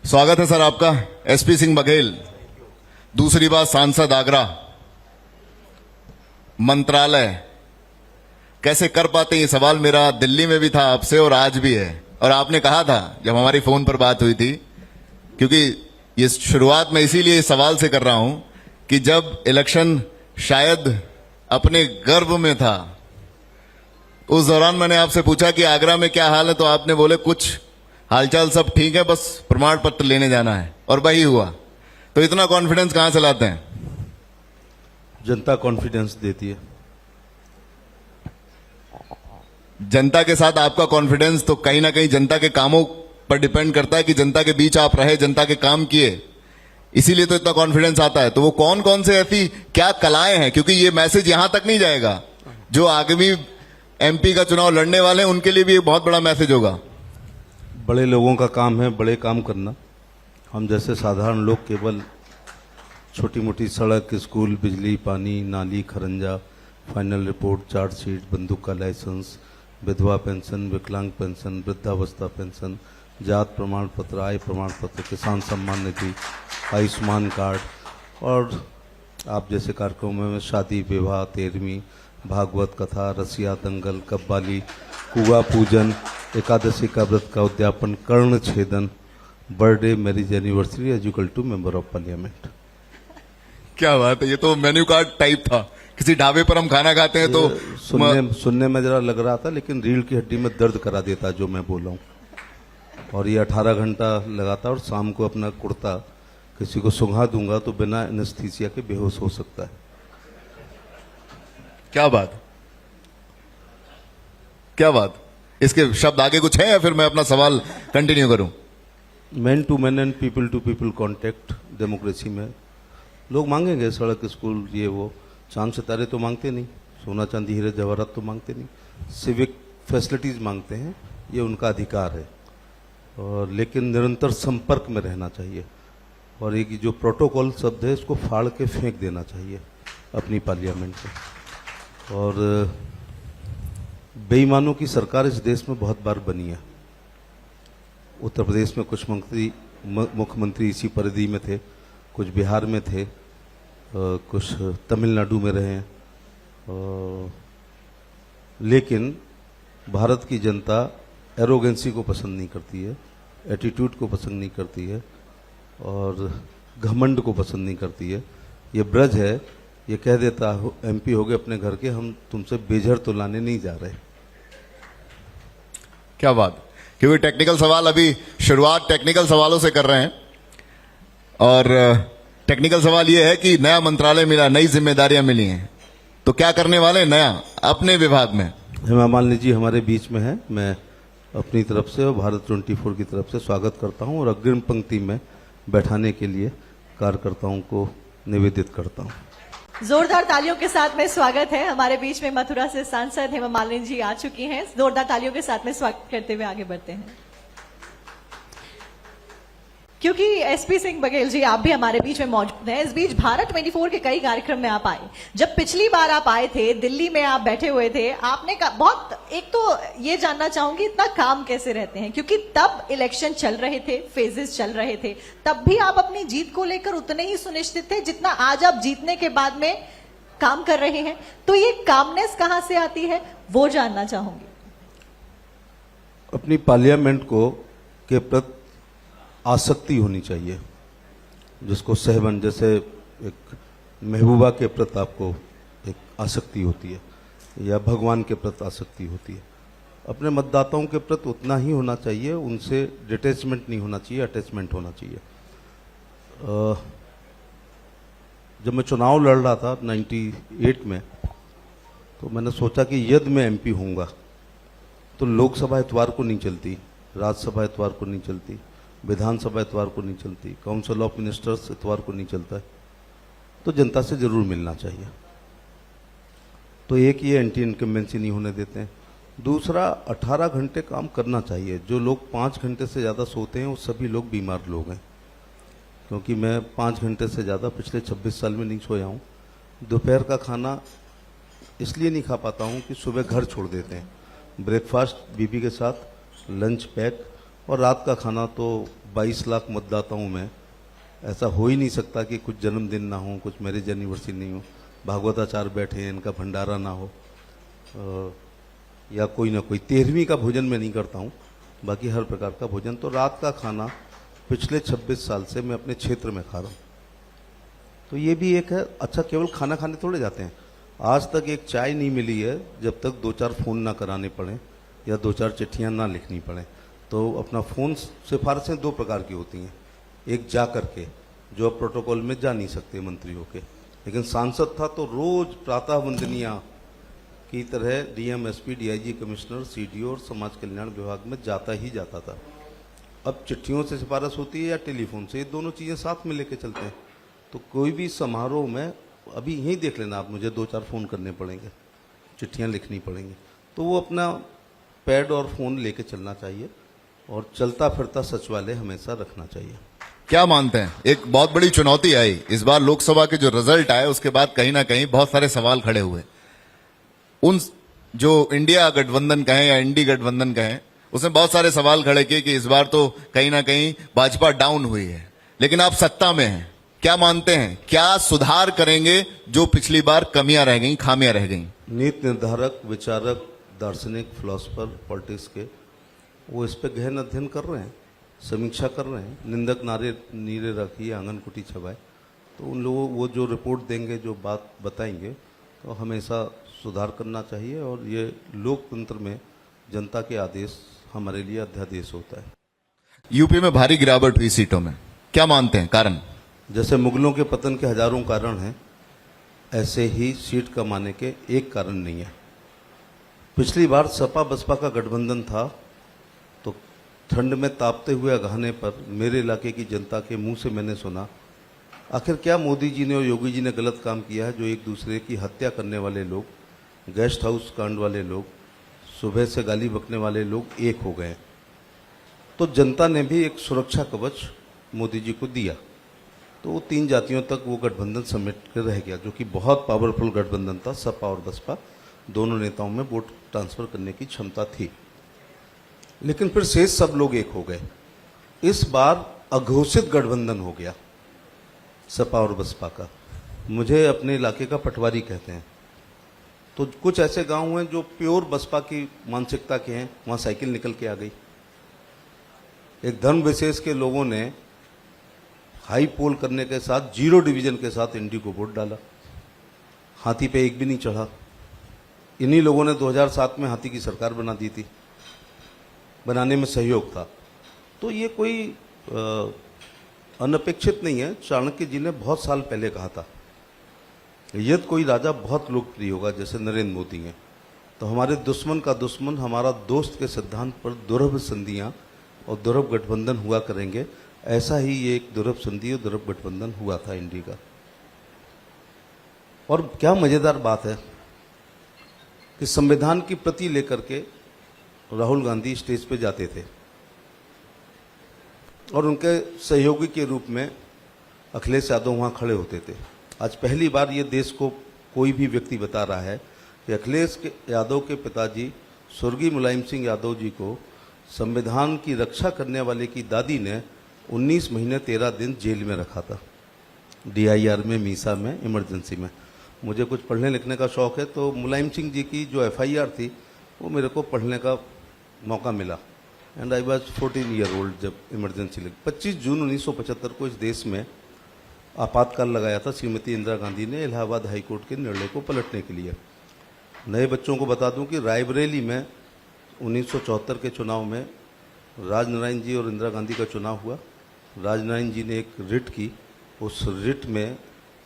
स्वागत है सर आपका। एसपी सिंह बघेल, दूसरी बात सांसद आगरा, मंत्रालय कैसे कर पाते, ये सवाल मेरा दिल्ली में भी था आपसे और आज भी है। और आपने कहा था जब हमारी फोन पर बात हुई थी, क्योंकि ये शुरुआत मैं इसीलिए इस सवाल से कर रहा हूं कि जब इलेक्शन शायद अपने गर्भ में था, उस दौरान मैंने आपसे पूछा कि आगरा में क्या हाल है, तो आपने बोले कुछ हालचाल सब ठीक है, बस प्रमाण पत्र लेने जाना है, और वही हुआ। तो इतना कॉन्फिडेंस कहां से लाते हैं? जनता कॉन्फिडेंस देती है। जनता के साथ आपका कॉन्फिडेंस तो कहीं ना कहीं जनता के कामों पर डिपेंड करता है कि जनता के बीच आप रहे, जनता के काम किए, इसीलिए तो इतना कॉन्फिडेंस आता है। तो वो कौन कौन से ऐसी क्या कलाएं हैं, क्योंकि ये मैसेज यहां तक नहीं जाएगा, जो आगामी एमपी का चुनाव लड़ने वाले हैं उनके लिए भी एक बहुत बड़ा मैसेज होगा। बड़े लोगों का काम है बड़े काम करना। हम जैसे साधारण लोग केवल छोटी मोटी सड़क, स्कूल, बिजली, पानी, नाली, खरंजा, फाइनल रिपोर्ट, चार्जशीट, बंदूक का लाइसेंस, विधवा पेंशन, विकलांग पेंशन, वृद्धावस्था पेंशन, जात प्रमाण पत्र, आय प्रमाण पत्र, किसान सम्मान निधि, आयुष्मान कार्ड, और आप जैसे कार्यक्रमों में शादी, विवाह, 13वीं, भागवत कथा, रसिया, दंगल, कव्वाली, कुआ पूजन, एकादशी का व्रत का उद्यापन, कर्ण छेदन, birthday, marriage anniversary, as equal to member of parliament. क्या बात है, ये तो मेन्यू कार्ड टाइप था। किसी ढाबे पर हम खाना खाते हैं तो सुनने में जरा लग रहा था, लेकिन रीढ़ की हड्डी में दर्द करा देता जो मैं बोल रहा हूँ। और ये 18 घंटा लगाता, और शाम को अपना कुर्ता किसी को सुंघा दूंगा तो बिना एनेस्थीसिया के बेहोश हो सकता है। क्या बात, क्या बात। इसके शब्द आगे कुछ है या फिर मैं अपना सवाल कंटिन्यू करूं? Man to man and people to people contact democracy में लोग मांगेंगे सड़क, स्कूल, ये वो। चांद सितारे तो मांगते नहीं, सोना चांदी हीरे जवाहरात तो मांगते नहीं, सिविक फैसिलिटीज मांगते हैं, ये उनका अधिकार है। और लेकिन निरंतर संपर्क में रहना चाहिए, और एक जो प्रोटोकॉल शब्द है इसको फाड़ के फेंक देना चाहिए अपनी पार्लियामेंट में। और बेईमानों की सरकार इस देश में बहुत बार बनी है। उत्तर प्रदेश में कुछ मुख्यमंत्री इसी परिधि में थे, कुछ बिहार में थे, कुछ तमिलनाडु में रहे हैं। लेकिन भारत की जनता एरोगेंसी को पसंद नहीं करती है, एटीट्यूड को पसंद नहीं करती है, और घमंड को पसंद नहीं करती है। ये ब्रज है, ये कह देता एमपी हो गए अपने घर के, हम तुमसे बेझर तो लाने नहीं जा रहे। क्या बात। क्योंकि टेक्निकल सवाल, अभी शुरुआत टेक्निकल सवालों से कर रहे हैं, और टेक्निकल सवाल यह है कि नया मंत्रालय मिला, नई जिम्मेदारियां मिली हैं, तो क्या करने वाले हैं नया अपने विभाग में? हेमा मालिनी जी हमारे बीच में है। मैं अपनी तरफ से और भारत 24 की तरफ से स्वागत करता हूं, और अग्रिम पंक्ति में बैठाने के लिए कार्यकर्ताओं को निवेदित करता हूं। जोरदार तालियों के साथ में स्वागत है। हमारे बीच में मथुरा से सांसद हेमा मालिनी जी आ चुकी हैं। जोरदार तालियों के साथ में स्वागत करते हुए आगे बढ़ते हैं। क्योंकि एसपी सिंह बघेल जी आप भी हमारे बीच में मौजूद हैं। इस बीच भारत 24 के कई कार्यक्रम में आप आए। जब पिछली बार आप आए थे, दिल्ली में आप बैठे हुए थे, आपने बहुत, एक तो ये जानना चाहूंगी इतना काम कैसे रहते हैं, क्योंकि तब इलेक्शन चल रहे थे, फेजेस चल रहे थे, तब भी आप अपनी जीत को लेकर उतने ही सुनिश्चित थे जितना आज आप जीतने के बाद में काम कर रहे हैं। तो ये कामनेस कहां से आती है, वो जानना चाहूंगी। अपनी पार्लियामेंट को के प्रति आसक्ति होनी चाहिए, जिसको सहबन, जैसे एक महबूबा के प्रति आपको एक आसक्ति होती है, या भगवान के प्रति आसक्ति होती है। अपने मतदाताओं के प्रति उतना ही होना चाहिए, उनसे डिटैचमेंट नहीं होना चाहिए, अटैचमेंट होना चाहिए। जब मैं चुनाव लड़ रहा था 98 में, तो मैंने सोचा कि यदि मैं एमपी होऊंगा तो लोकसभा इतवार को नहीं चलती, राज्यसभा इतवार को नहीं चलती, विधानसभा इतवार को नहीं चलती, काउंसिल ऑफ मिनिस्टर्स इतवार को नहीं चलता है, तो जनता से जरूर मिलना चाहिए। तो एक ये एंटी इनकम्बेंसी नहीं होने देते हैं। दूसरा, 18 घंटे काम करना चाहिए। जो लोग 5 घंटे से ज़्यादा सोते हैं वो सभी लोग बीमार लोग हैं, क्योंकि मैं 5 घंटे से ज़्यादा पिछले 26 साल में नहीं सोया हूँ। दोपहर का खाना इसलिए नहीं खा पाता हूँ कि सुबह घर छोड़ देते हैं, ब्रेकफास्ट बीबी के साथ, लंच पैक, और रात का खाना तो 22 लाख मतदाताओं में ऐसा हो ही नहीं सकता कि कुछ जन्मदिन ना हो, कुछ मैरिज एनिवर्सरी नहीं हो, भागवताचार्य बैठे हैं इनका भंडारा ना हो, या कोई ना कोई 13वीं का भोजन मैं नहीं करता हूँ, बाकी हर प्रकार का भोजन। तो रात का खाना पिछले 26 साल से मैं अपने क्षेत्र में खा रहा हूँ। तो ये भी एक है। अच्छा, केवल खाना खाने थोड़े जाते हैं, आज तक एक चाय नहीं मिली है जब तक 2-4 फ़ोन ना कराने पड़े या 2-4 चिट्ठियाँ ना लिखनी पड़े। तो अपना फ़ोन सिफारिशें 2 प्रकार की होती हैं, एक जा करके जो अब प्रोटोकॉल में जा नहीं सकते मंत्रियों के, लेकिन सांसद था तो रोज प्रातः वंदनिया की तरह DM, SP, DIG, commissioner, CDO और समाज कल्याण विभाग में जाता ही जाता था। अब चिट्ठियों से सिफारिश होती है या टेलीफोन से, ये दोनों चीज़ें साथ में लेके चलते हैं। तो कोई भी समारोह में अभी यहीं देख लेना आप, मुझे 2-4 फ़ोन करने पड़ेंगे, चिट्ठियाँ लिखनी पड़ेंगी, तो वो अपना पैड और फ़ोन लेके चलना चाहिए और चलता फिरता सचिवालय हमेशा रखना चाहिए। क्या मानते हैं, एक बहुत बड़ी चुनौती आई इस बार लोकसभा के जो रिजल्ट आए उसके बाद कहीं ना कहीं बहुत सारे सवाल खड़े हुए। उन जो इंडिया गठबंधन कहें या इंडी गठबंधन कहें, उसने बहुत सारे सवाल खड़े किए कि इस बार तो कहीं ना कहीं भाजपा डाउन हुई है, लेकिन आप सत्ता में हैं। क्या मानते हैं, क्या सुधार करेंगे जो पिछली बार कमियां रह गई, खामियां रह गई? नीति निर्धारक, विचारक, दार्शनिक, फिलोसफर, पॉलिटिक्स के वो इस पे गहन अध्ययन कर रहे हैं, समीक्षा कर रहे हैं। निंदक नीरे रखिए, आंगन कुटी छबाए। तो उन लोगों वो जो रिपोर्ट देंगे, जो बात बताएंगे, तो हमेशा सुधार करना चाहिए। और ये लोकतंत्र में जनता के आदेश हमारे लिए अध्यादेश होता है। यूपी में भारी गिरावट हुई सीटों में, क्या मानते हैं कारण? जैसे मुगलों के पतन के हजारों कारण हैं, ऐसे ही सीट कमाने के एक कारण नहीं है। पिछली बार सपा बसपा का गठबंधन था, तो ठंड में तापते हुए अगहाने पर मेरे इलाके की जनता के मुंह से मैंने सुना, आखिर क्या मोदी जी ने और योगी जी ने गलत काम किया है जो एक दूसरे की हत्या करने वाले लोग, गेस्ट हाउस कांड वाले लोग, सुबह से गाली बकने वाले लोग एक हो गए। तो जनता ने भी एक सुरक्षा कवच मोदी जी को दिया। तो वो 3 जातियों तक वो गठबंधन समेट कर रह गया, जो कि बहुत पावरफुल गठबंधन था। सपा और बसपा दोनों नेताओं में वोट ट्रांसफर करने की क्षमता थी, लेकिन फिर शेष सब लोग एक हो गए। इस बार अघोषित गठबंधन हो गया सपा और बसपा का। मुझे अपने इलाके का पटवारी कहते हैं, तो कुछ ऐसे गांव हैं जो प्योर बसपा की मानसिकता के हैं, वहां साइकिल निकल के आ गई। एक धर्म विशेष के लोगों ने हाई पोल करने के साथ 0 डिवीजन के साथ इंडी को वोट डाला, हाथी पे एक भी नहीं चढ़ा। इन्हीं लोगों ने 2007 में हाथी की सरकार बना दी थी, बनाने में सहयोग था। तो ये कोई अनपेक्षित नहीं है। चाणक्य जी ने बहुत साल पहले कहा था, यदि कोई राजा बहुत लोकप्रिय होगा जैसे नरेंद्र मोदी हैं, तो हमारे दुश्मन का दुश्मन हमारा दोस्त के सिद्धांत पर दुर्लभ संधियां और दुर्लभ गठबंधन हुआ करेंगे। ऐसा ही ये एक दुर्लभ संधि और दुर्लभ गठबंधन हुआ था इंडी का। और क्या मजेदार बात है कि संविधान की प्रति लेकर के राहुल गांधी स्टेज पे जाते थे और उनके सहयोगी के रूप में अखिलेश यादव वहां खड़े होते थे। आज पहली बार ये देश को कोई भी व्यक्ति बता रहा है कि अखिलेश यादव के पिताजी स्वर्गीय मुलायम सिंह यादव जी को संविधान की रक्षा करने वाले की दादी ने 19 महीने 13 दिन जेल में रखा था, DIR में, मीसा में, इमरजेंसी में। मुझे कुछ पढ़ने लिखने का शौक है, तो मुलायम सिंह जी की जो FIR थी वो मेरे को पढ़ने का मौका मिला। And I was 14 year old जब इमरजेंसी लगी। 25 जून 1975 को इस देश में आपातकाल लगाया था श्रीमती इंदिरा गांधी ने इलाहाबाद हाईकोर्ट के निर्णय को पलटने के लिए। नए बच्चों को बता दूं कि रायबरेली में 1974 के चुनाव में राजनारायण जी और इंदिरा गांधी का चुनाव हुआ। राजनारायण जी ने एक रिट की, उस रिट में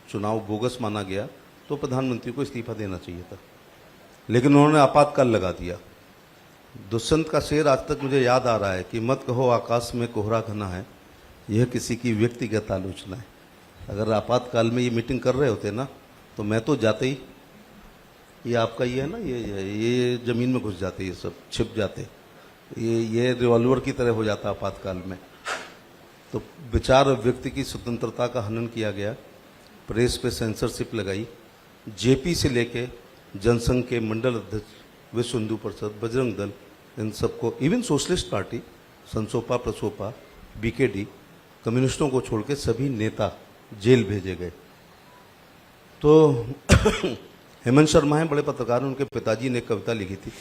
चुनाव बोगस माना गया, तो प्रधानमंत्री को इस्तीफा देना चाहिए था, लेकिन उन्होंने आपातकाल लगा दिया। दुष्यंत का शेर आज तक मुझे याद आ रहा है कि मत कहो आकाश में कोहरा घना है, यह किसी की व्यक्तिगत आलोचना है। अगर आपातकाल में ये मीटिंग कर रहे होते ना, तो मैं तो जाते ही, ये आपका ये है ना, ये जमीन में घुस जाते, ये सब छिप जाते, ये रिवॉल्वर की तरह हो जाता आपातकाल में। तो विचार और व्यक्ति की स्वतंत्रता का हनन किया गया, प्रेस पे सेंसरशिप लगाई, जेपी से लेके जनसंघ के मंडल अध्यक्ष, विश्व हिंदू परिषद, बजरंग दल, इन सबको, even socialist party, Sansopa Prasopa, BKD, कम्युनिस्टों को छोड़ के सभी नेता जेल भेजे गए। तो हेमंत शर्मा हैं, बड़े पत्रकार हैं, उनके पिताजी ने एक कविता लिखी थी।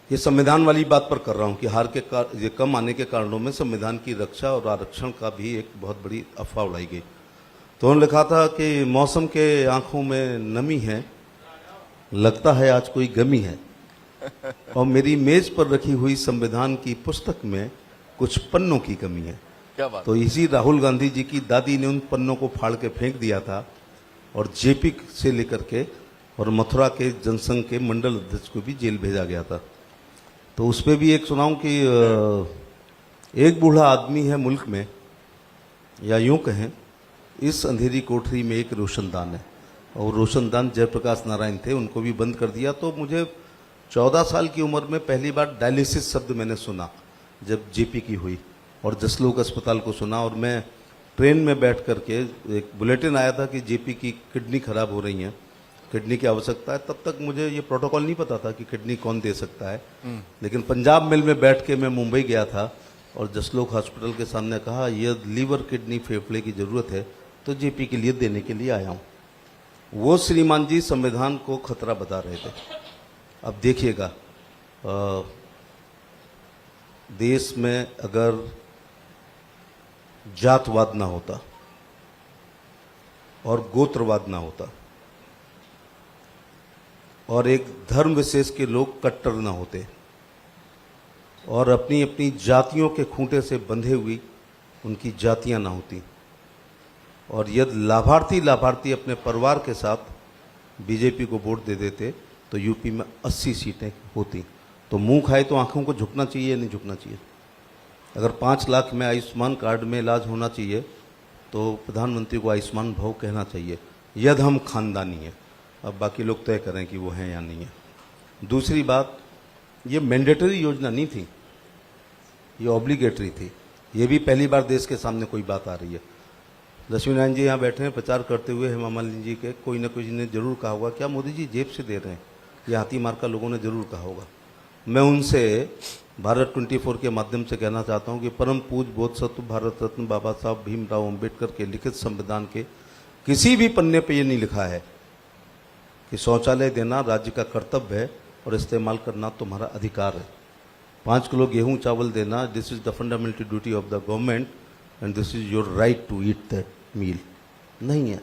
ये संविधान वाली बात पर कर रहा हूं कि हार के ये कम आने के कारणों में संविधान की रक्षा और आरक्षण का भी एक बहुत बड़ी अफवाह उड़ाई गई। तो उन्होंने लिखा था कि मौसम के आंखों में नमी है, लगता है आज कोई गमी है, और मेरी मेज पर रखी हुई संविधान की पुस्तक में कुछ पन्नों की कमी है। क्या बात। तो इसी राहुल गांधी जी की दादी ने उन पन्नों को फाड़ के फेंक दिया था और जेपी से लेकर के और मथुरा के जनसंघ के मंडल अध्यक्ष को भी जेल भेजा गया था। तो उस पर भी एक सुनाऊं कि एक बूढ़ा आदमी है मुल्क में, या यूं कहें इस अंधेरी कोठरी में एक रोशनदान है, और रोशनदान जयप्रकाश नारायण थे, उनको भी बंद कर दिया। तो मुझे 14 साल की उम्र में पहली बार डायलिसिस शब्द मैंने सुना जब जेपी की हुई, और जसलोक अस्पताल को सुना। और मैं ट्रेन में बैठ करके, एक बुलेटिन आया था कि जेपी की किडनी खराब हो रही है, किडनी की आवश्यकता है। तब तक मुझे ये प्रोटोकॉल नहीं पता था कि किडनी कौन दे सकता है। लेकिन पंजाब मेल में बैठ के मैं मुंबई गया था और जसलोक हॉस्पिटल के सामने कहा ये लीवर किडनी फेफड़े की जरूरत है, तो जेपी के लिए देने के लिए आया हूं। वो श्रीमान जी संविधान को खतरा बता रहे थे। अब देखिएगा, देश में अगर जातवाद ना होता और गोत्रवाद ना होता और एक धर्म विशेष के लोग कट्टर ना होते और अपनी अपनी जातियों के खूंटे से बंधे हुई उनकी जातियां ना होती, और यदि लाभार्थी अपने परिवार के साथ बीजेपी को वोट दे देते तो यूपी में 80 सीटें होती। तो मुंह खाए तो आंखों को झुकना चाहिए या नहीं झुकना चाहिए? अगर 5 लाख में आयुष्मान कार्ड में इलाज होना चाहिए तो प्रधानमंत्री को आयुष्मान भव कहना चाहिए, यदि हम खानदानी हैं। अब बाकी लोग तय करें कि वो हैं या नहीं है। दूसरी बात, ये मैंडेटरी योजना नहीं थी, ये ऑब्लिगेटरी थी। ये भी पहली बार देश के सामने कोई बात आ रही है। लक्ष्मी नारायण जी यहाँ बैठे हैं प्रचार करते हुए, हेमा मालिनी जी के कोई ना कोई ने जरूर कहा होगा क्या मोदी जी जेब से दे रहे हैं, ये हाथी मार का लोगों ने जरूर कहा होगा। मैं उनसे भारत 24 के माध्यम से कहना चाहता हूं कि परम पूज्य बोधसत्व भारत रत्न बाबा साहब भीमराव अंबेडकर के लिखित संविधान के किसी भी पन्ने पे ये नहीं लिखा है कि शौचालय देना राज्य का कर्तव्य है और इस्तेमाल करना तुम्हारा अधिकार है। 5 किलो गेहूं चावल देना, this is the fundamental duty of the government and this is your right to eat the meal, नहीं है।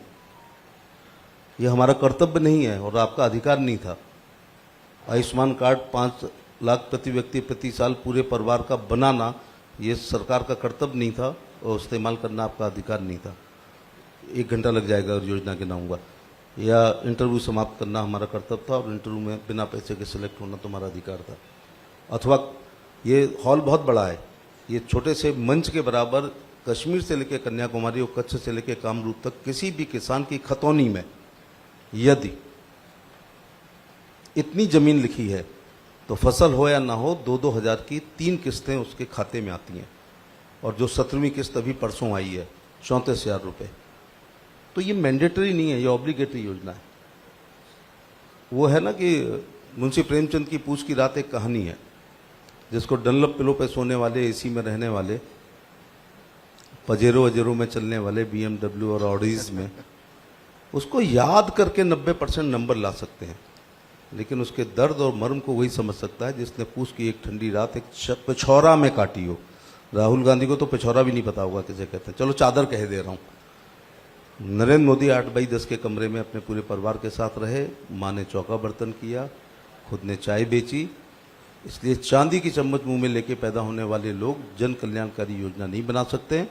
ये हमारा कर्तव्य नहीं है और आपका अधिकार नहीं था। आयुष्मान कार्ड 5 लाख प्रति व्यक्ति प्रति साल पूरे परिवार का बनाना ये सरकार का कर्तव्य नहीं था और इस्तेमाल करना आपका अधिकार नहीं था। 1 घंटा लग जाएगा और योजना गिनाऊंगा। या इंटरव्यू समाप्त करना हमारा कर्तव्य था और इंटरव्यू में बिना पैसे के सिलेक्ट होना तुम्हारा अधिकार था। अथवा ये हॉल बहुत बड़ा है, ये छोटे से मंच के बराबर कश्मीर से लेकर कन्याकुमारी और कच्छ से लेकर कामरूप तक किसी भी किसान की खतौनी में यदि इतनी जमीन लिखी है तो फसल हो या ना हो 2-2 हज़ार की 3 किस्तें उसके खाते में आती हैं, और जो 17वीं किस्त अभी परसों आई है 34,000 रुपये। तो ये मैंडेटरी नहीं है, ये ऑब्लिगेटरी योजना है। वो है ना कि मुंशी प्रेमचंद की पूछ की रात एक कहानी है, जिसको डनलप पिलो पे सोने वाले, एसी में रहने वाले, पजेरो अजेरो में चलने वाले, BMW और ऑडीज में, उसको याद करके 90% नंबर ला सकते हैं, लेकिन उसके दर्द और मर्म को वही समझ सकता है जिसने पूछ की एक ठंडी रात एक पिछौरा में काटी हो। राहुल गांधी को तो पिछौरा भी नहीं पता होगा किसे कहते हैं, चलो चादर कह दे रहा हूं। नरेंद्र मोदी 8x10 के कमरे में अपने पूरे परिवार के साथ रहे, माँ ने चौका बर्तन किया, खुद ने चाय बेची। इसलिए चांदी की चम्मच मुंह में लेके पैदा होने वाले लोग जन कल्याणकारी योजना नहीं बना सकते।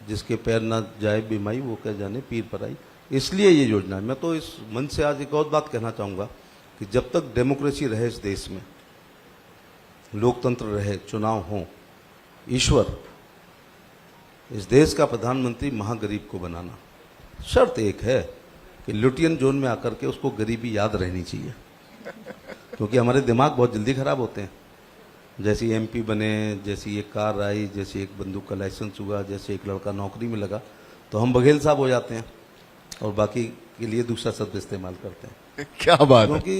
जिसके पैर ना जाए बीमाई वो क्या जाने पीर पराई। इसलिए ये योजना है। मैं तो इस मंच से आज एक और बात कहना चाहूँगा कि जब तक डेमोक्रेसी रहे इस देश में, लोकतंत्र रहे, चुनाव हो, ईश्वर इस देश का प्रधानमंत्री महागरीब को बनाना। शर्त एक है कि लुटियन जोन में आकर के उसको गरीबी याद रहनी चाहिए, क्योंकि हमारे दिमाग बहुत जल्दी खराब होते हैं। जैसी MP बने, जैसी एक कार आई, जैसे एक बंदूक का लाइसेंस हुआ, जैसे एक लड़का नौकरी में लगा, तो हम बघेल साहब हो जाते हैं और बाकी के लिए दूसरा शब्द इस्तेमाल करते हैं। क्या बात है। क्योंकि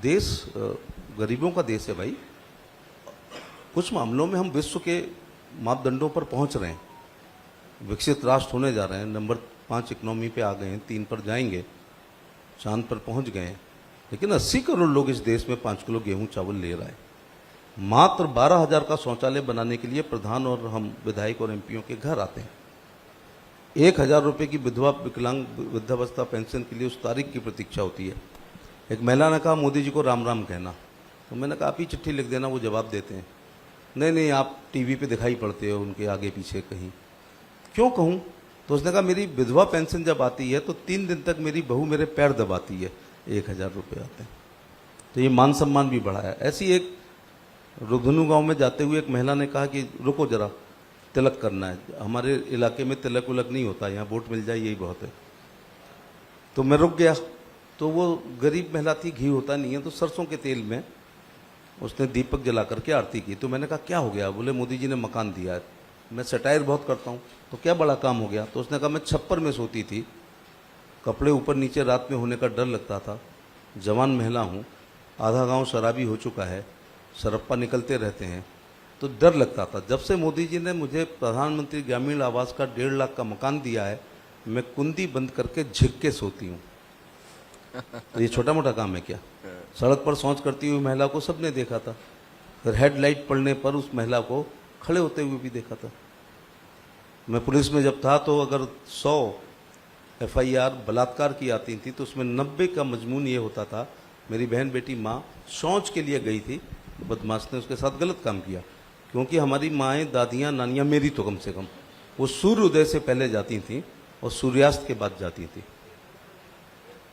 देश गरीबों का देश है भाई। कुछ मामलों में हम विश्व के मापदंडों पर पहुंच रहे हैं, विकसित राष्ट्र होने जा रहे हैं, नंबर 5 इकोनॉमी पे आ गए हैं, 3 पर जाएंगे, चांद पर पहुंच गए हैं। लेकिन 80 करोड़ लोग इस देश में 5 किलो गेहूं चावल ले रहा है। मात्र 12,000 का शौचालय बनाने के लिए प्रधान और हम विधायक और एमपीओं के घर आते हैं। 1,000 रुपये की विधवा विकलांग वृद्धावस्था पेंशन के लिए उस तारीख की प्रतीक्षा होती है। एक महिला ने कहा मोदी जी को राम राम कहना, तो मैंने कहा आप ही चिट्ठी लिख देना, वो जवाब देते हैं। नहीं आप टीवी पे दिखाई पड़ते हो उनके आगे पीछे कहीं, क्यों कहूँ? तो उसने कहा मेरी विधवा पेंशन जब आती है तो 3 दिन तक मेरी बहू मेरे पैर दबाती है, 1,000 रुपये आते हैं। तो ये मान सम्मान भी बढ़ा है। ऐसी एक रुधनु गांव में जाते हुए एक महिला ने कहा कि रुको जरा, तिलक करना है, हमारे इलाके में तिलक उलक नहीं होता, यहाँ वोट मिल जाए यही बहुत है। तो मैं रुक गया। तो वो गरीब महिला थी, घी होता नहीं है, तो सरसों के तेल में उसने दीपक जला करके आरती की। तो मैंने कहा क्या हो गया? बोले मोदी जी ने मकान दिया है। मैं सटायर बहुत करता हूँ, तो क्या बड़ा काम हो गया? तो उसने कहा मैं छप्पर में सोती थी, कपड़े ऊपर नीचे रात में होने का डर लगता था, जवान महिला हूँ, आधा गांव शराबी हो चुका है, सरप्पा निकलते रहते हैं, तो डर लगता था। जब से मोदी जी ने मुझे प्रधानमंत्री ग्रामीण आवास का 1.5 लाख का मकान दिया है, मैं कुंडी बंद करके झिक के सोती हूँ। तो ये छोटा मोटा काम है क्या? सड़क पर शौच करती हुई महिला को सबने देखा था, फिर हेडलाइट पड़ने पर उस महिला को खड़े होते हुए भी देखा था। मैं पुलिस में जब था तो अगर 100 FIR बलात्कार की आती थी तो उसमें 90 का मजमून ये होता था, मेरी बहन बेटी माँ शौच के लिए गई थी, बदमाश ने उसके साथ गलत काम किया। क्योंकि हमारी माएँ दादियाँ नानियाँ, मेरी तो कम से कम, वो सूर्योदय से पहले जाती थीं और सूर्यास्त के बाद जाती थी,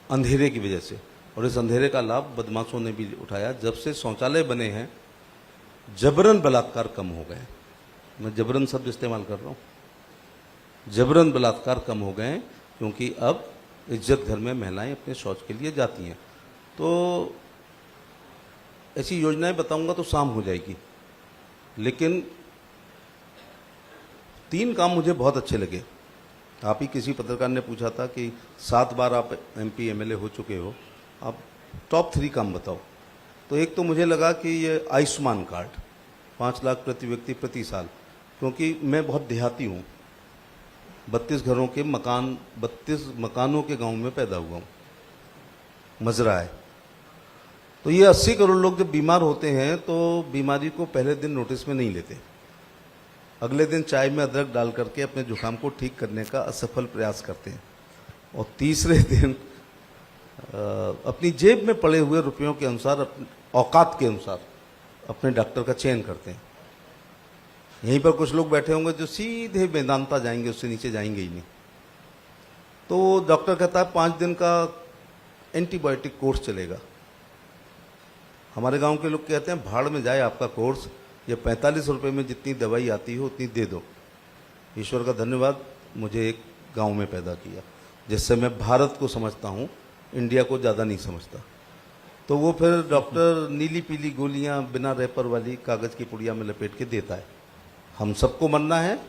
अंधेरे की वजह से। और इस अंधेरे का लाभ बदमाशों ने भी उठाया। जब से शौचालय बने हैं जबरन बलात्कार कम हो गए। मैं जबरन शब्द इस्तेमाल कर रहा हूँ, जबरन बलात्कार कम हो गए, क्योंकि अब इज्जत घर में महिलाएं अपने शौच के लिए जाती हैं। तो ऐसी योजनाएं बताऊंगा तो शाम हो जाएगी, लेकिन 3 काम मुझे बहुत अच्छे लगे। आप ही किसी पत्रकार ने पूछा था कि 7 बार आप MP MLA हो चुके हो, आप टॉप 3 काम बताओ। तो एक तो मुझे लगा कि ये आयुष्मान कार्ड 5 लाख प्रति व्यक्ति प्रति साल, क्योंकि मैं बहुत देहाती हूँ, 32 घरों के मकान, 32 मकानों के गांव में पैदा हुआ हूँ, मजरा है। तो ये 80 करोड़ लोग जब बीमार होते हैं तो बीमारी को पहले दिन नोटिस में नहीं लेते, अगले दिन चाय में अदरक डाल करके अपने जुकाम को ठीक करने का असफल प्रयास करते हैं, और तीसरे दिन अपनी जेब में पड़े हुए रुपयों के अनुसार, औकात के अनुसार अपने डॉक्टर का चयन करते हैं। यहीं पर कुछ लोग बैठे होंगे जो सीधे वेदांता जाएंगे, उससे नीचे जाएंगे ही नहीं। तो डॉक्टर कहता है 5 दिन का एंटीबायोटिक कोर्स चलेगा। हमारे गांव के लोग कहते हैं भाड़ में जाए आपका कोर्स, ये 45 रुपये में जितनी दवाई आती हो उतनी दे दो। ईश्वर का धन्यवाद, मुझे एक गांव में पैदा किया जिससे मैं भारत को समझता हूँ, इंडिया को ज़्यादा नहीं समझता। तो वो फिर डॉक्टर नीली पीली गोलियां बिना रैपर वाली कागज़ की पुड़िया में लपेट के देता है। हम सबको मरना है,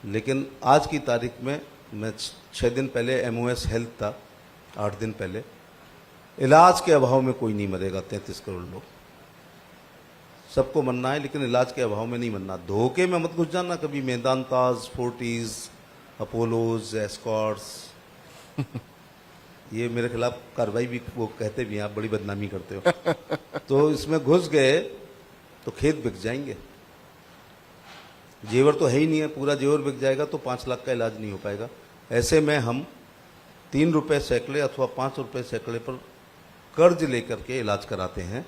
लेकिन आज की तारीख में, मैं 6 दिन पहले MOS हेल्थ था, 8 दिन पहले, इलाज के अभाव में कोई नहीं मरेगा। 33 करोड़ लोग, सबको मरना है, लेकिन इलाज के अभाव में नहीं मरना। धोखे में मत घुस जाना कभी, मेदांताज, फोर्टीज, अपोलोज, एस्कॉर्ट्स ये मेरे खिलाफ कार्रवाई भी वो कहते भी हैं, आप बड़ी बदनामी करते हो। तो इसमें घुस गए तो खेत बिक जाएंगे। जेवर तो है ही नहीं है, पूरा जेवर बिक जाएगा तो 5 लाख का इलाज नहीं हो पाएगा। ऐसे में हम 3 रुपये सैकड़े अथवा 5 रुपये सैकड़े पर कर्ज लेकर के इलाज कराते हैं।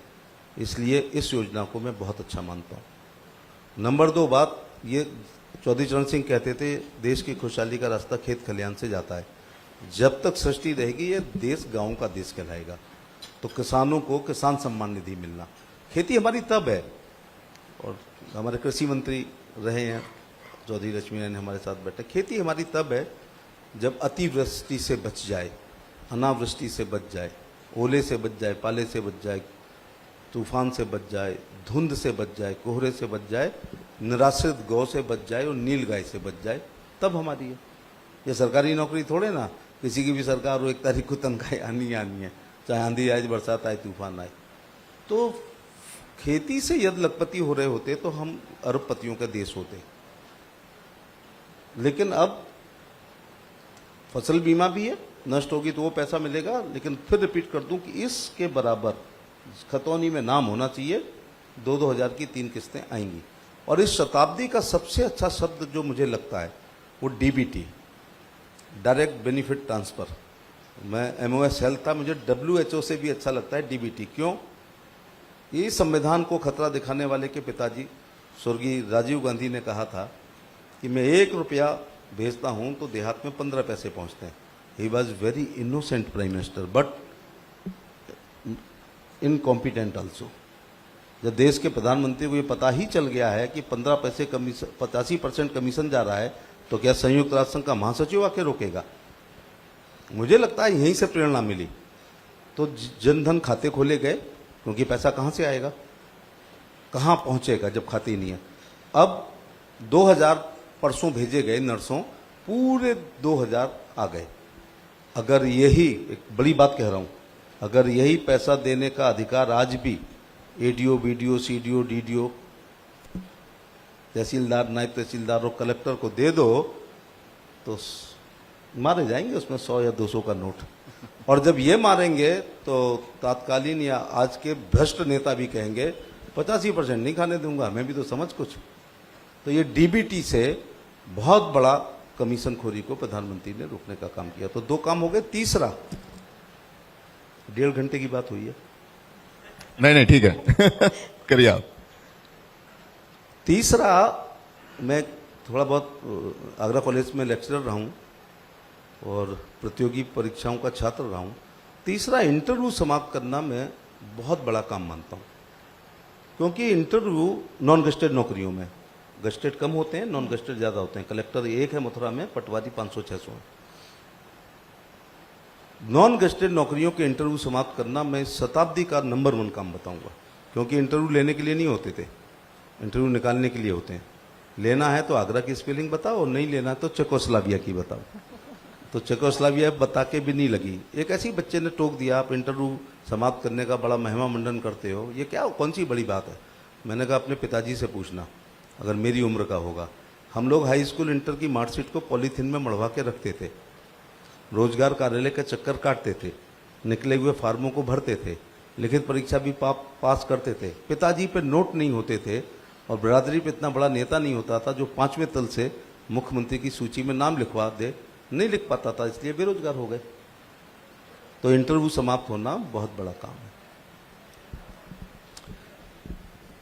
इसलिए इस योजना को मैं बहुत अच्छा मानता हूँ। नंबर 2 बात, ये चौधरी चरण सिंह कहते थे देश की खुशहाली का रास्ता खेत खलिहान से जाता है। जब तक सृष्टि रहेगी ये देश गांव का देश कहलाएगा। तो किसानों को किसान सम्मान निधि मिलना, खेती हमारी तब है। और हमारे कृषि मंत्री रहे हैं चौधरी लक्ष्मी नारायण हमारे साथ बैठे, खेती हमारी तब है जब अतिवृष्टि से बच जाए, अनावृष्टि से बच जाए, ओले से बच जाए, पाले से बच जाए, तूफान से बच जाए, धुंध से बच जाए, कोहरे से बच जाए, निराश्रित गौ से बच जाए और नील गाय से बच जाए, तब हमारी है। ये सरकारी नौकरी थोड़े ना, किसी की भी सरकार हो 1 तारीख को तनख्वाह आनी है, चाहे आंधी आए, बरसात आए, तूफान आए। तो खेती से यदि लखपति हो रहे होते तो हम अरबपतियों का देश होते। लेकिन अब फसल बीमा भी है, नष्ट होगी तो वो पैसा मिलेगा, लेकिन फिर रिपीट कर दूं कि इसके बराबर खतौनी में नाम होना चाहिए। 2-2 की 3 किस्तें आएंगी। और इस शताब्दी का सबसे अच्छा शब्द जो मुझे लगता है वो डीबीटी, डायरेक्ट बेनिफिट ट्रांसफर। मैं एमओएस हेल्थ था, मुझे WHO से भी अच्छा लगता है डीबीटी। क्यों? ये संविधान को खतरा दिखाने वाले के पिताजी स्वर्गीय राजीव गांधी ने कहा था कि मैं 1 रुपया भेजता हूं तो देहात में 15 पैसे पहुंचते हैं। He was very innocent prime minister but incompetent also. जब देश के प्रधानमंत्री को ये पता ही चल गया है कि 15 पैसे कमीशन, 85% कमीशन जा रहा है, तो क्या संयुक्त राष्ट्र संघ का महासचिव आके रोकेगा? मुझे लगता है यहीं से प्रेरणा मिली। तो जनधन खाते खोले गए, क्योंकि पैसा कहाँ से आएगा, कहाँ पहुंचेगा जब खाते ही नहीं है। अब 2000 परसों भेजे गए नर्सों, पूरे 2000 आ गए। अगर यही, एक बड़ी बात कह रहा हूं, अगर यही पैसा देने का अधिकार आज भी एडीओ, बीडीओ, सीडीओ, डीडीओ, तहसीलदार, नायब तहसीलदार और कलेक्टर को दे दो तो मारे जाएंगे उसमें 100 या 200 का नोट। और जब ये मारेंगे तो तात्कालीन या आज के भ्रष्ट नेता भी कहेंगे 85% नहीं खाने दूंगा, मैं भी तो समझ कुछ। तो ये डीबीटी से बहुत बड़ा कमीशन खोरी को प्रधानमंत्री ने रोकने का काम किया। तो 2 काम हो गए। तीसरा, 1.5 घंटे की बात हुई है। नहीं ठीक है करिए आप। तीसरा, मैं थोड़ा बहुत आगरा कॉलेज में लेक्चरर रहा हूं और प्रतियोगी परीक्षाओं का छात्र रहा हूं। तीसरा, इंटरव्यू समाप्त करना मैं बहुत बड़ा काम मानता हूं, क्योंकि इंटरव्यू नॉन गस्टेड नौकरियों में, गस्टेड कम होते हैं, नॉन गस्टेड ज्यादा होते हैं। कलेक्टर 1 है मथुरा में, पटवारी 500-600 है। नॉन गस्टेड नौकरियों के इंटरव्यू समाप्त करना मैं इस शताब्दी का नंबर 1 काम बताऊंगा, क्योंकि इंटरव्यू लेने के लिए नहीं होते थे, इंटरव्यू निकालने के लिए होते हैं। लेना है तो आगरा की स्पेलिंग बताओ, और नहीं लेना है तो चेकोस्लाविया की बताओ। तो चेकोस्लाविया बता के भी नहीं लगी। एक ऐसी बच्चे ने टोक दिया, आप इंटरव्यू समाप्त करने का बड़ा महिमा मंडन करते हो, ये क्या, कौन सी बड़ी बात है? मैंने कहा अपने पिताजी से पूछना, अगर मेरी उम्र का होगा। हम लोग हाई स्कूल इंटर की मार्कशीट को पॉलीथीन में मढ़वा के रखते थे, रोजगार कार्यालय के चक्कर काटते थे, निकले हुए फार्मों को भरते थे, लिखित परीक्षा भी पास करते थे। पिताजी पे नोट नहीं होते थे और बिरादरी पे इतना बड़ा नेता नहीं होता था जो 5वें तल से मुख्यमंत्री की सूची में नाम लिखवा दे, नहीं लिख पाता था, इसलिए बेरोजगार हो गए। तो इंटरव्यू समाप्त होना बहुत बड़ा काम है।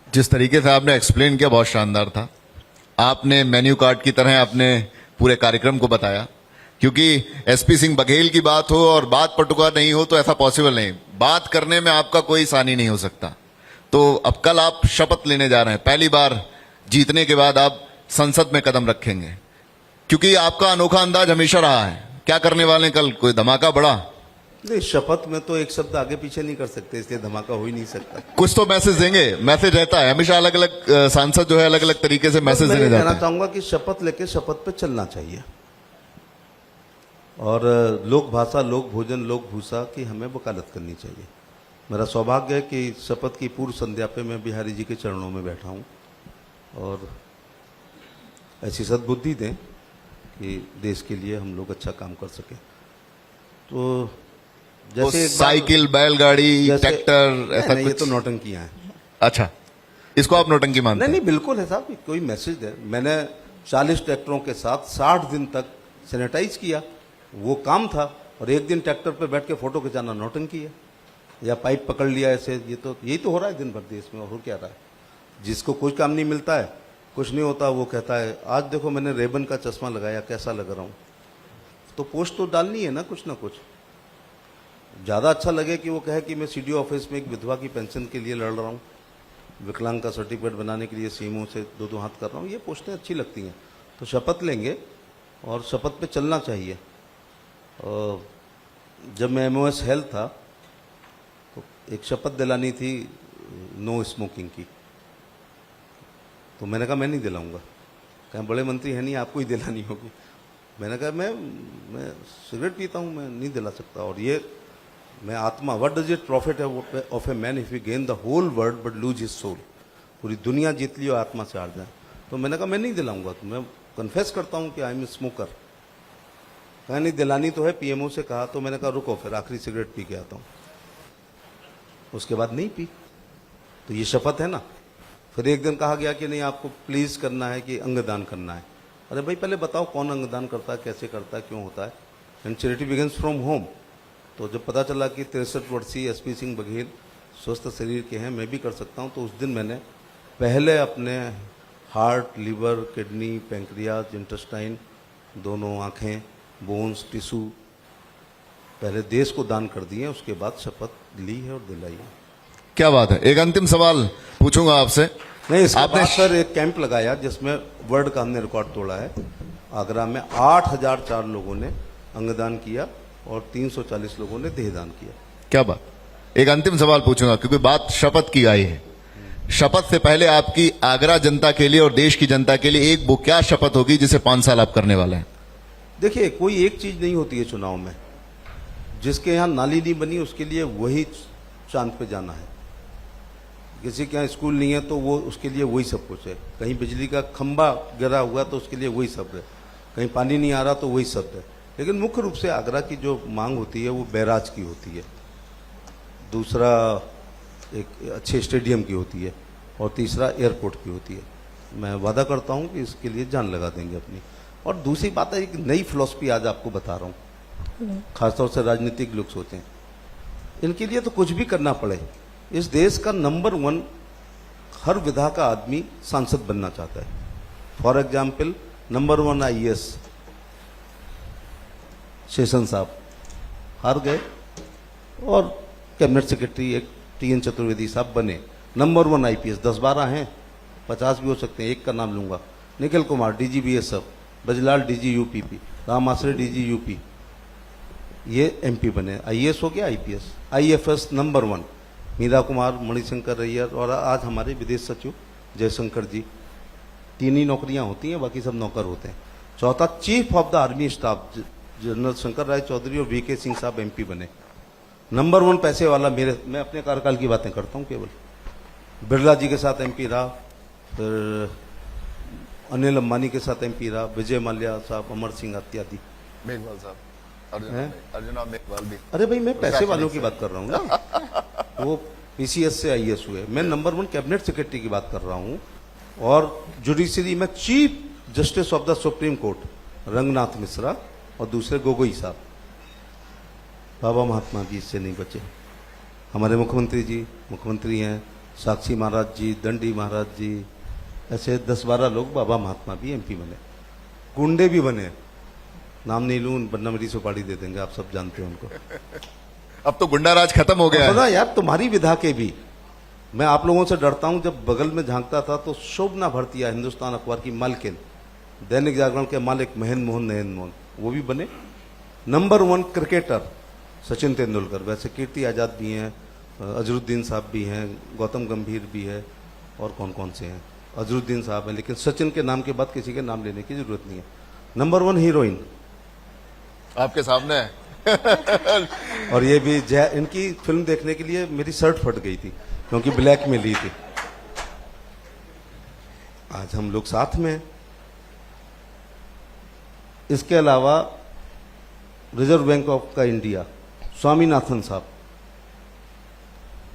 जिस तरीके से आपने एक्सप्लेन किया बहुत शानदार था। आपने मेन्यू कार्ड की तरह अपने पूरे कार्यक्रम को बताया, क्योंकि एसपी सिंह बघेल की बात हो और बात पटुका नहीं हो तो ऐसा पॉसिबल नहीं। बात करने में आपका कोई सानी नहीं हो सकता। तो अब कल आप शपथ लेने जा रहे हैं, पहली बार जीतने के बाद आप संसद में कदम रखेंगे, क्योंकि आपका अनोखा अंदाज हमेशा रहा है। क्या करने वाले कल, कोई धमाका बड़ा? नहीं, शपथ में तो एक शब्द आगे पीछे नहीं कर सकते, इसलिए धमाका हो ही नहीं सकता। कुछ तो मैसेज देंगे, मैसेज रहता है हमेशा। अलग अलग सांसद जो है अलग अलग तरीके से मैसेज देने जाते हैं। कहना चाहूंगा कि शपथ लेके शपथ पे चलना चाहिए, और लोक भाषा, लोक भोजन, लोक भूषा की हमें वकालत करनी चाहिए। मेरा सौभाग्य है कि शपथ की पूर्व संध्या पे मैं बिहारी जी के चरणों में बैठा हूं, और ऐसी सद्बुद्धि दें कि देश के लिए हम लोग अच्छा काम कर सके। तो जैसे साइकिल, बैलगाड़ी, ट्रैक्टर, ऐसा ये कुछ तो नौटंकियां हैं। अच्छा, इसको आप नौटंकी मानते हैं? नहीं, बिल्कुल है साहब, कोई मैसेज है। मैंने 40 ट्रैक्टरों के साथ 60 दिन तक सैनिटाइज किया, वो काम था। और एक दिन ट्रैक्टर पे बैठ के फोटो खिंचाना नौटंकी है, या पाइप पकड़ लिया ऐसे, ये तो यही तो हो रहा है दिन भर देश में। और हो क्या रहा है? जिसको कोई काम नहीं मिलता है, कुछ नहीं होता, वो कहता है आज देखो मैंने रेबन का चश्मा लगाया, कैसा लग रहा हूँ। तो पोस्ट तो डालनी है ना कुछ ना कुछ। ज़्यादा अच्छा लगे कि वो कहे कि मैं सीडीओ ऑफिस में एक विधवा की पेंशन के लिए लड़ रहा हूँ, विकलांग का सर्टिफिकेट बनाने के लिए सीएमओ से 2-2 हाथ कर रहा हूँ, ये पोस्टें अच्छी लगती हैं। तो शपथ लेंगे और शपथ पे चलना चाहिए। जब मैं एमओएस हेल्थ था तो एक शपथ दिलानी थी नो स्मोकिंग की, तो मैंने कहा मैं नहीं दिलाऊंगा। कहीं बड़े मंत्री है नहीं, आपको ही दिलानी होगी। मैंने कहा मैं सिगरेट पीता हूँ, मैं नहीं दिला सकता। और ये मैं आत्मा, what does it profit of a man if you gain the whole world but lose his soul, पूरी दुनिया जीत ली और आत्मा से हार जाए। तो मैंने कहा मैं नहीं दिलाऊंगा, तो मैं कन्फेस करता हूं कि आई एम स्मोकर। कहा नहीं दिलानी तो है, पीएमओ से कहा। तो मैंने कहा रुको फिर आखिरी सिगरेट पी के आता हूं। उसके बाद नहीं पी, तो ये शपथ है ना। फिर एक दिन कहा गया कि नहीं आपको प्लीज करना है कि अंगदान करना है। अरे भाई पहले बताओ कौन अंगदान करता है, कैसे करता है, क्यों होता है। And charity begins from home. तो जब पता चला कि 63 वर्षीय एसपी सिंह बघेल स्वस्थ शरीर के हैं, मैं भी कर सकता हूं, तो उस दिन मैंने पहले अपने heart, liver, kidney, pancreas, intestine, दोनों आंखें, बोन्स, टिश्यू पहले देश को दान कर दिए। उसके बाद शपथ ली है और दिलाई है। क्या बात है। एक अंतिम सवाल पूछूंगा आपसे। नहीं, इसके आपने बाद सर एक कैंप लगाया जिसमें वर्ल्ड का हमने रिकॉर्ड तोड़ा है। आगरा में 8004 लोगों ने अंगदान किया और 340 लोगों ने देहदान किया। क्या बात। एक अंतिम सवाल पूछूंगा क्योंकि बात शपथ की आई है। शपथ से पहले आपकी आगरा जनता के लिए और देश की जनता के लिए एक वो क्या शपथ होगी जिसे 5 साल आप करने वाले हैं? देखिए, कोई एक चीज नहीं होती है चुनाव में। जिसके यहाँ नाली नहीं बनी उसके लिए वही चांद पे जाना है। किसी के यहाँ स्कूल नहीं है तो वो उसके लिए वही सब कुछ है। कहीं बिजली का खंभा गिरा हुआ तो उसके लिए वही सब है। कहीं पानी नहीं आ रहा तो वही सब है। लेकिन मुख्य रूप से आगरा की जो मांग होती है वो बैराज की होती है, दूसरा एक अच्छे स्टेडियम की होती है और तीसरा एयरपोर्ट की होती है। मैं वादा करता हूं कि इसके लिए जान लगा देंगे अपनी। और दूसरी बात है, एक नई फिलॉसफी आज आपको बता रहा हूं, खासतौर से राजनीतिक लोग सोचें इनके लिए तो कुछ भी करना पड़े। इस देश का नंबर 1 हर विधा का आदमी सांसद बनना चाहता है। For example number 1 IAS Seshan साहब हार गए और कैबिनेट सेक्रेटरी एक TN चतुर्वेदी साहब बने। नंबर 1 IPS 10-12 हैं, 50 भी हो सकते हैं, एक का नाम लूंगा। Nikhil Kumar DG BSF, Brajlal DG UPP, Ram आश्रय DG UP, ये MP बने। IAS हो गया, IPS, IFS number 1 Meera Kumar, Manishankar Aiyar और आज हमारे विदेश सचिव जयशंकर जी। 3 ही नौकरियां होती हैं, बाकी सब नौकर होते हैं। चौथा chief of the army staff general Shankar Roy Chowdhury और VK सिंह साहब MP बने। नंबर 1 पैसे वाला मैं अपने कार्यकाल की बातें करता हूं केवल। बिरला जी के साथ MP रहा, फिर अनिल अंबानी के साथ MP रहा, विजय माल्या साहब, अमर सिंह इत्यादि। मेघवाल साहब, अर्जुन मेघवाल भी। अरे भाई मैं पैसे वालों की बात कर रहा हूँ ना, वो PCS से IAS हुए। मैं नंबर 1 कैबिनेट सेक्रेटरी की बात कर रहा हूँ। और जुडिशरी में chief justice of the supreme court Ranganath Mishra और दूसरे गोगोई साहब। बाबा महात्मा जी इससे नहीं बचे। हमारे मुख्यमंत्री हैं, साक्षी महाराज जी, दंडी महाराज जी, ऐसे 10-12 लोग बाबा महात्मा भी MP बने। गुंडे भी बने, नाम नहीं लूं वरना मेरी सुपारी दे देंगे, आप सब जानते हैं उनको। अब तो गुंडा राज खत्म हो गया है। यार तुम्हारी विधा के भी मैं आप लोगों से डरता हूं। जब बगल में झांकता था तो शोभना भरतिया हिंदुस्तान अखबार की मालकिन, दैनिक जागरण के मालिक महेंद्र मोहन नयन मोहन, वो भी बने। नंबर 1 क्रिकेटर सचिन तेंदुलकर, वैसे कीर्ति आजाद भी हैं, अजरुद्दीन साहब भी हैं, गौतम गंभीर भी है, और कौन कौन से हैं, अजरुद्दीन साहब हैं, लेकिन सचिन के नाम के बाद किसी के नाम लेने की जरूरत नहीं है। नंबर 1 हीरोइन आपके सामने है। और ये भी इनकी फिल्म देखने के लिए मेरी शर्ट फट गई थी क्योंकि ब्लैक में ली थी। आज हम लोग साथ में हैं। इसके अलावा रिजर्व बैंक ऑफ का इंडिया स्वामीनाथन साहब,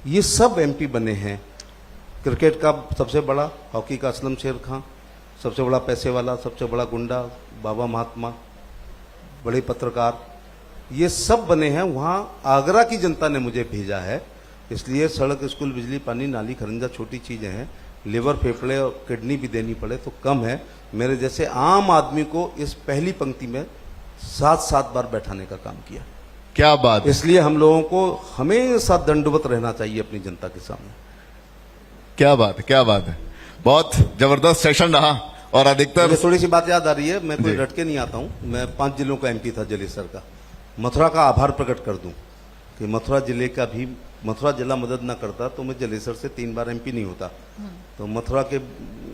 ये सब MP बने हैं। क्रिकेट का सबसे बड़ा, हॉकी का असलम शेर खां, सबसे बड़ा पैसे वाला, सबसे बड़ा गुंडा बाबा महात्मा, बड़े पत्रकार, ये सब बने हैं। वहां आगरा की जनता ने मुझे भेजा है, इसलिए सड़क, स्कूल, बिजली, पानी, नाली, खरंजा छोटी चीजें हैं। लिवर, फेफड़े और किडनी भी देनी पड़े तो कम है। मेरे जैसे आम आदमी को इस पहली पंक्ति में 7-7 बार बैठाने का काम किया। क्या बात है। इसलिए हम लोगों को हमेशा दंडवत रहना चाहिए अपनी जनता के सामने। क्या बात है, क्या बात है। बहुत जबरदस्त सेशन रहा और अधिकतर मुझे थोड़ी सी बात याद आ रही है। मैं कोई जी। रट के नहीं आता हूं। मैं 5 जिलों का MP था जलेसर का। मथुरा का आभार प्रकट कर दूं कि मथुरा जिले का भी, मथुरा जिला मदद ना करता तो मैं जलेसर से 3 बार MP नहीं होता। तो मथुरा के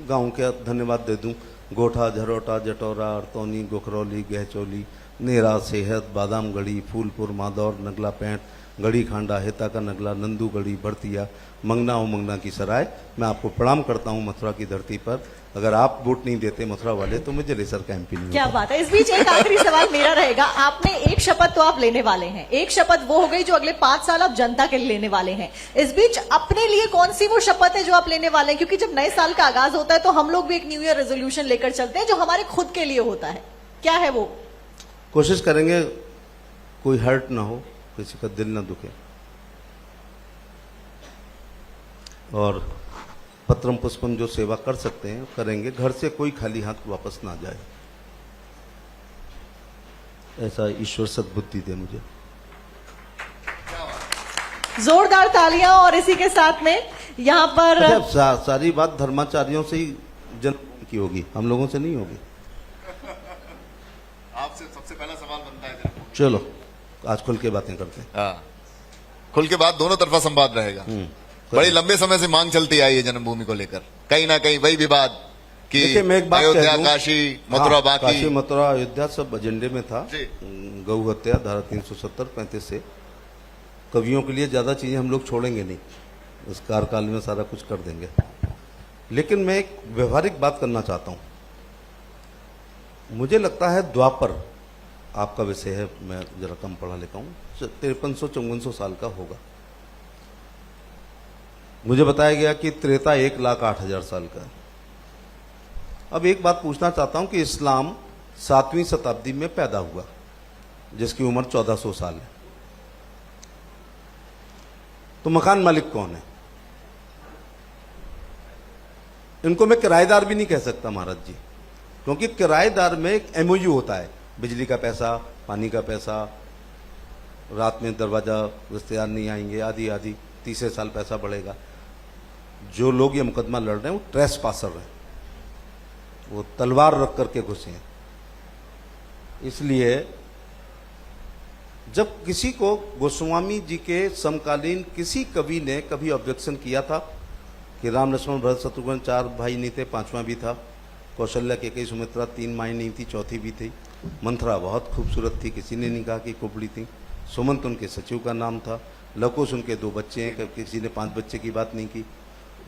गांव के धन्यवाद दे दूं। गोठा, झरोटा, जटौरा, अरतौनी, गोखरौली, गहचौली, नेरा, सेहत, बादामगढ़ी, फूलपुर, मादौर, नगला पैंट, गढ़ी खांडा, हेता का नगला, नंदूगढ़ी, भरतिया, मंगना और मंगना की सराय। मैं आपको प्रणाम करता हूं मथुरा की धरती पर। अगर आप वोट नहीं देते मथुरा वाले तो मुझे लेसर कैंप ही नहीं क्या होता। बात है। इस बीच एक आखिरी सवाल मेरा रहेगा। आपने एक शपथ तो आप लेने वाले हैं, एक शपथ वो हो गई जो अगले 5 साल आप जनता के लिए लेने वाले हैं। इस बीच अपने लिए कौन सी वो शपथ है जो आप लेने वाले हैं? क्योंकि जब नए साल का आगाज होता है तो हम लोग भी एक न्यू ईयर रेजोल्यूशन लेकर चलते हैं जो हमारे खुद के लिए होता है। क्या है वो? कोशिश करेंगे कोई हर्ट ना हो, किसी का दिल ना दुखे, और पत्रम पुष्पम जो सेवा कर सकते हैं करेंगे। घर से कोई खाली हाथ वापस ना जाए, ऐसा ईश्वर सद्बुद्धि दे मुझे। जोरदार तालियां। और इसी के साथ में यहाँ पर अच्छा, सारी बात धर्माचार्यों से ही जन्म की होगी, हम लोगों से नहीं होगी। आपसे सबसे पहला सवाल बनता है। चलो आज खुल के बातें करते हैं। हाँ, खुल के बाद दोनों तरफा संवाद रहेगा। बड़ी लंबे समय से मांग चलती आई है जन्मभूमि को लेकर, कहीं ना कहीं वही विवाद कि देखिए, मैं एक बात कह अयोध्या, दूं। काशी, मथुरा, हाँ, बाकी काशी, मथुरा, अयोध्या सब एजेंडे में था। जी। गौ हत्या धारा 370-35 से कवियों के लिए ज्यादा चीजें हम लोग छोड़ेंगे नहीं, इस कार्यकाल में सारा कुछ कर देंगे। लेकिन मैं एक व्यवहारिक बात करना चाहता हूं। मुझे लगता है द्वापर, आपका विषय है, मैं जरा कम पढ़ा लिखा हूं, 5300-5400 साल का होगा। मुझे बताया गया कि त्रेता 1,08,000 साल का है। अब एक बात पूछना चाहता हूं कि इस्लाम 7वीं शताब्दी में पैदा हुआ, जिसकी उम्र 1400 साल है, तो मकान मालिक कौन है? इनको मैं किराएदार भी नहीं कह सकता महाराज जी, क्योंकि किराएदार में एक एमओयू होता है, बिजली का पैसा, पानी का पैसा, रात में दरवाजा रिश्तेदार नहीं आएंगे, आदि आदि, तीसरे साल पैसा बढ़ेगा। जो लोग ये मुकदमा लड़ रहे हैं वो ट्रेस पासर हैं, वो तलवार रख करके घुसे हैं। इसलिए जब किसी को गोस्वामी जी के समकालीन किसी कवि ने कभी ऑब्जेक्शन किया था कि राम लक्ष्मण भरत शत्रुघ्न 4 भाई नहीं थे, 5वां भी था, कौशल्या केकई सुमित्रा 3 माई नहीं थी, 4थी भी थी, मंथरा बहुत खूबसूरत थी, किसी ने नहीं कहा कि कुबड़ी थी, सुमंत उनके सचिव का नाम था, लकुश उनके 2 बच्चे हैं, किसी ने 5 बच्चे की बात नहीं की।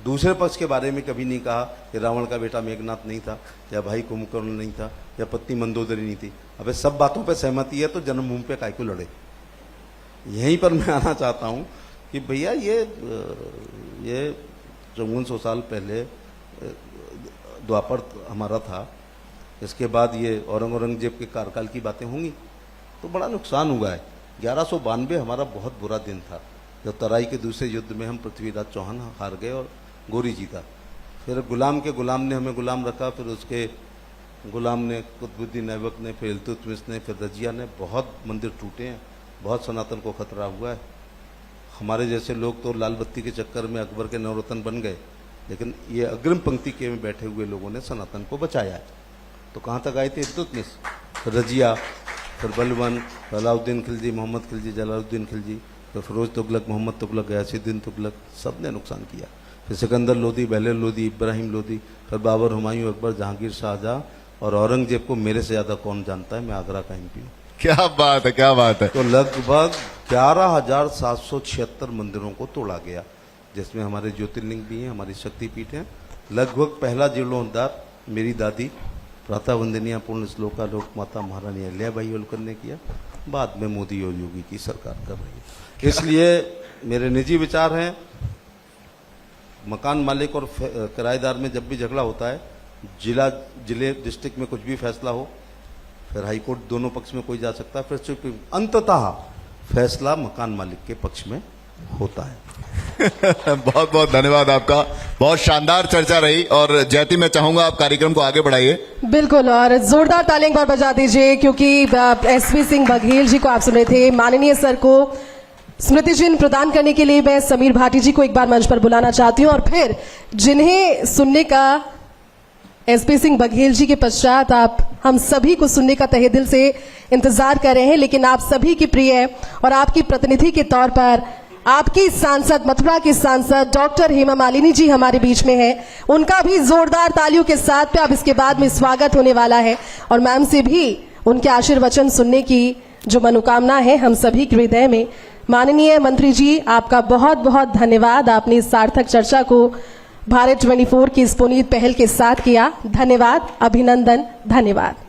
दूसरे पक्ष के बारे में कभी नहीं कहा कि रावण का बेटा मेघनाथ नहीं था, या भाई कुंभकर्ण नहीं था, या पत्नी मंदोदरी नहीं थी। अब सब बातों पे सहमति है तो जन्मभूमि पे काय को लड़े। यहीं पर मैं आना चाहता हूं कि भैया ये 5400 साल पहले द्वापर हमारा था, इसके बाद ये औरंगजेब के कार्यकाल की बातें होंगी तो बड़ा नुकसान हुआ है। 1192 हमारा बहुत बुरा दिन था, जब तराई के दूसरे युद्ध में हम पृथ्वीराज चौहान हार गए और गोरी जीता। फिर गुलाम के गुलाम ने हमें गुलाम रखा, फिर उसके गुलाम ने, कुतुबुद्दीन ऐबक ने, फिर इल्तुतमिश ने, फिर रजिया ने, बहुत मंदिर टूटे हैं, बहुत सनातन को खतरा हुआ है। हमारे जैसे लोग तो लाल बत्ती के चक्कर में अकबर के नवरत्न बन गए, लेकिन ये अग्रिम पंक्ति के में बैठे हुए लोगों ने सनातन को बचाया है। तो कहाँ तक आए थे? इल्तुतमिश, फिर रजिया, फिर बलबन, अलाउद्दीन खिलजी, मोहम्मद खिलजी, जलालुद्दीन खिलजी, फिर फिरोज तुगलक, मोहम्मद तुगलक, गयासुद्दीन तुगलक, सब ने नुकसान किया। फिर सिकंदर लोदी, बहलोल लोदी, इब्राहिम लोदी, फिर बाबर, हुमायूं, अकबर, जहांगीर, शाहजहां और औरंगजेब को मेरे से ज्यादा कौन जानता है? मैं आगरा का एमपी हूँ। क्या बात है, क्या बात है। तो लगभग 11,776 मंदिरों को तोड़ा गया, जिसमें हमारे ज्योतिर्लिंग भी हैं, हमारी शक्तिपीठ हैं। लगभग पहला जीर्णोद्धार मेरी दादी प्रातः वंदनीय पूर्ण श्लोका लोक माता महारानी अहिल्याबाई होलकर ने किया, बाद में मोदी और योगी की सरकार कर रही है। इसलिए मेरे निजी विचार हैं, मकान मालिक और किराएदार में जब भी झगड़ा होता है, जिले डिस्ट्रिक्ट में कुछ भी फैसला हो, फिर हाईकोर्ट, दोनों पक्ष में कोई जा सकता है, फिर सुप्रीम, अंततः फैसला मकान मालिक के पक्ष में होता है। बहुत बहुत धन्यवाद आपका, बहुत शानदार चर्चा रही। और जयती, मैं चाहूंगा आप कार्यक्रम को आगे बढ़ाइए। बिल्कुल, और जोरदार तालियां एक बार बजा दीजिए, क्योंकि एसपी सिंह बघेल जी को आप सुन रहे थे। माननीय सर को स्मृति चिन्ह प्रदान करने के लिए मैं समीर भाटी जी को एक बार मंच पर बुलाना चाहती हूं, और फिर जिन्हें सुनने का एसपी सिंह बघेल जी के पश्चात आप हम सभी को सुनने का तहे दिल से इंतजार कर रहे हैं, लेकिन आप सभी की प्रिय और आपकी प्रतिनिधि के तौर पर आपकी सांसद, मथुरा की सांसद डॉक्टर हेमा मालिनी जी हमारे बीच में हैं। उनका भी जोरदार तालियों के साथ पे अब इसके बाद में स्वागत होने वाला है, और मैम से भी उनके आशीर्वचन सुनने की जो मनोकामना है हम सभी के हृदय में माननीय मंत्री जी, आपका बहुत बहुत धन्यवाद। आपने इस सार्थक चर्चा को भारत 24 की इस पुनीत पहल के साथ किया। धन्यवाद, अभिनंदन, धन्यवाद।